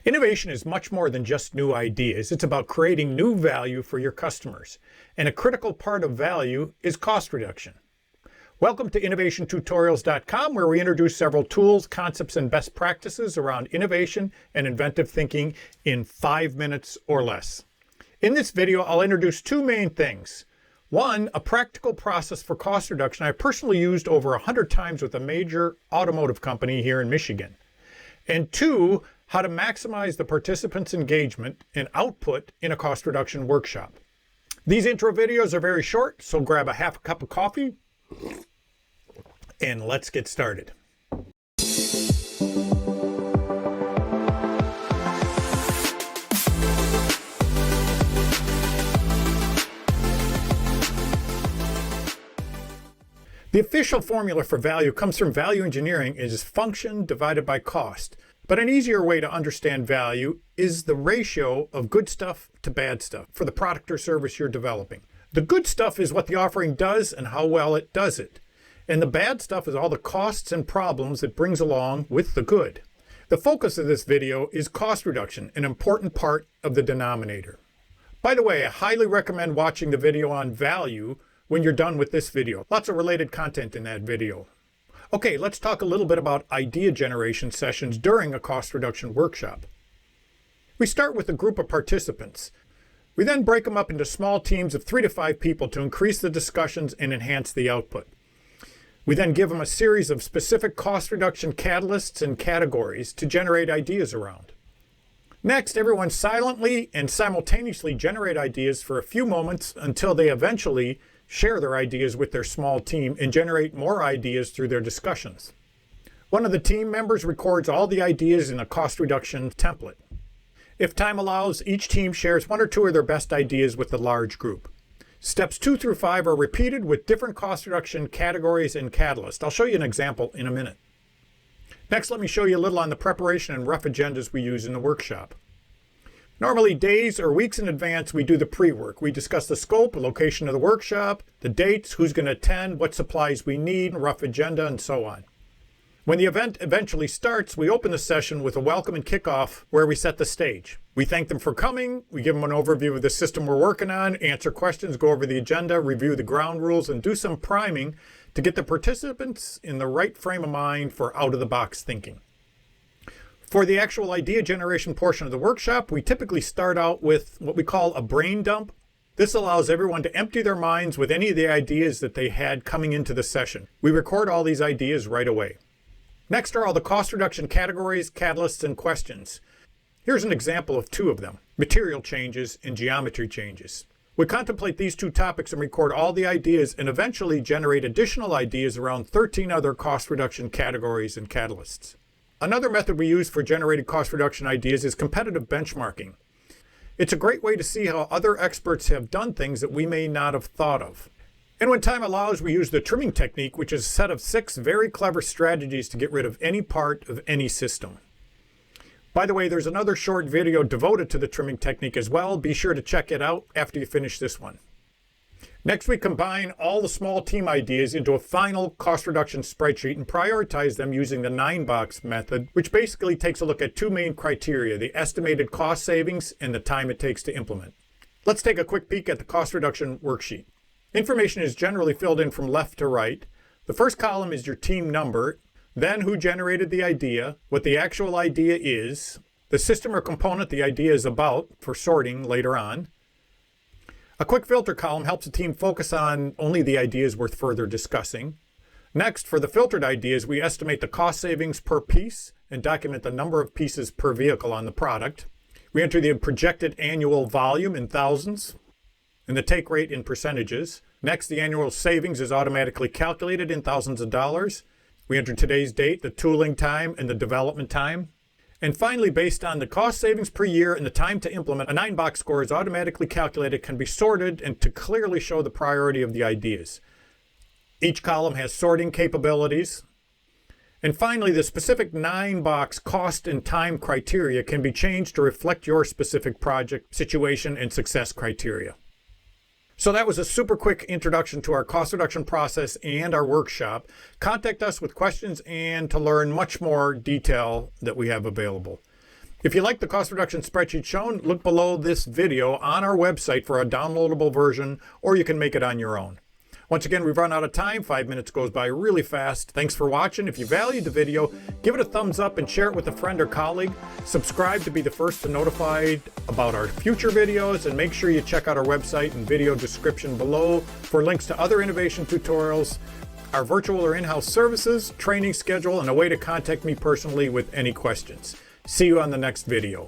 Innovation is much more than just new ideas. It's about creating new value for your customers. And a critical part of value is cost reduction. Welcome to innovationtutorials.com, where we introduce several tools, concepts, and best practices around innovation and inventive thinking in 5 minutes or less. In this video, I'll introduce two main things. One, a practical process for cost reduction I personally used over 100 times with a major automotive company here in Michigan. And two, how to maximize the participants' engagement and output in a cost reduction workshop. These intro videos are very short, so grab a half a cup of coffee and let's get started. The official formula for value comes from value engineering. It is function divided by cost. But an easier way to understand value is the ratio of good stuff to bad stuff for the product or service you're developing. The good stuff is what the offering does and how well it does it. And the bad stuff is all the costs and problems it brings along with the good. The focus of this video is cost reduction, an important part of the denominator. By the way, I highly recommend watching the video on value when you're done with this video. Lots of related content in that video. Okay, let's talk a little bit about idea generation sessions during a cost reduction workshop. We start with a group of participants. We then break them up into small teams of 3 to 5 people to increase the discussions and enhance the output. We then give them a series of specific cost reduction catalysts and categories to generate ideas around. Next, everyone silently and simultaneously generate ideas for a few moments until they eventually share their ideas with their small team and generate more ideas through their discussions. One of the team members records all the ideas in a cost reduction template. If time allows, each team shares 1 or 2 of their best ideas with the large group. Steps 2 through 5 are repeated with different cost reduction categories and catalysts. I'll show you an example in a minute. Next, let me show you a little on the preparation and rough agendas we use in the workshop. Normally, days or weeks in advance, we do the pre-work. We discuss the scope, the location of the workshop, the dates, who's going to attend, what supplies we need, rough agenda, and so on. When the event eventually starts, we open the session with a welcome and kickoff where we set the stage. We thank them for coming, we give them an overview of the system we're working on, answer questions, go over the agenda, review the ground rules, and do some priming to get the participants in the right frame of mind for out-of-the-box thinking. For the actual idea generation portion of the workshop, we typically start out with what we call a brain dump. This allows everyone to empty their minds with any of the ideas that they had coming into the session. We record all these ideas right away. Next are all the cost reduction categories, catalysts, and questions. Here's an example of 2 of them: material changes and geometry changes. We contemplate these 2 topics and record all the ideas and eventually generate additional ideas around 13 other cost reduction categories and catalysts. Another method we use for generating cost reduction ideas is competitive benchmarking. It's a great way to see how other experts have done things that we may not have thought of. And when time allows, we use the trimming technique, which is a set of 6 very clever strategies to get rid of any part of any system. By the way, there's another short video devoted to the trimming technique as well. Be sure to check it out after you finish this one. Next, we combine all the small team ideas into a final cost reduction spreadsheet and prioritize them using the 9-box method, which basically takes a look at 2 main criteria: the estimated cost savings and the time it takes to implement. Let's take a quick peek at the cost reduction worksheet. Information is generally filled in from left to right. The first column is your team number, then who generated the idea, what the actual idea is, the system or component the idea is about for sorting later on. A quick filter column helps the team focus on only the ideas worth further discussing. Next, for the filtered ideas, we estimate the cost savings per piece and document the number of pieces per vehicle on the product. We enter the projected annual volume in thousands and the take rate in percentages. Next, the annual savings is automatically calculated in thousands of dollars. We enter today's date, the tooling time, and the development time. And finally, based on the cost savings per year and the time to implement, a 9-box score is automatically calculated, can be sorted, and to clearly show the priority of the ideas. Each column has sorting capabilities. And finally, the specific 9-box cost and time criteria can be changed to reflect your specific project, situation, and success criteria. So that was a super quick introduction to our cost reduction process and our workshop. Contact us with questions and to learn much more detail that we have available. If you like the cost reduction spreadsheet shown, look below this video on our website for a downloadable version, or you can make it on your own. Once again, we've run out of time. 5 minutes goes by really fast. Thanks for watching. If you valued the video, give it a thumbs up and share it with a friend or colleague. Subscribe to be the first to notified about our future videos, and make sure you check out our website and video description below for links to other innovation tutorials, our virtual or in-house services, training schedule, and a way to contact me personally with any questions. See you on the next video.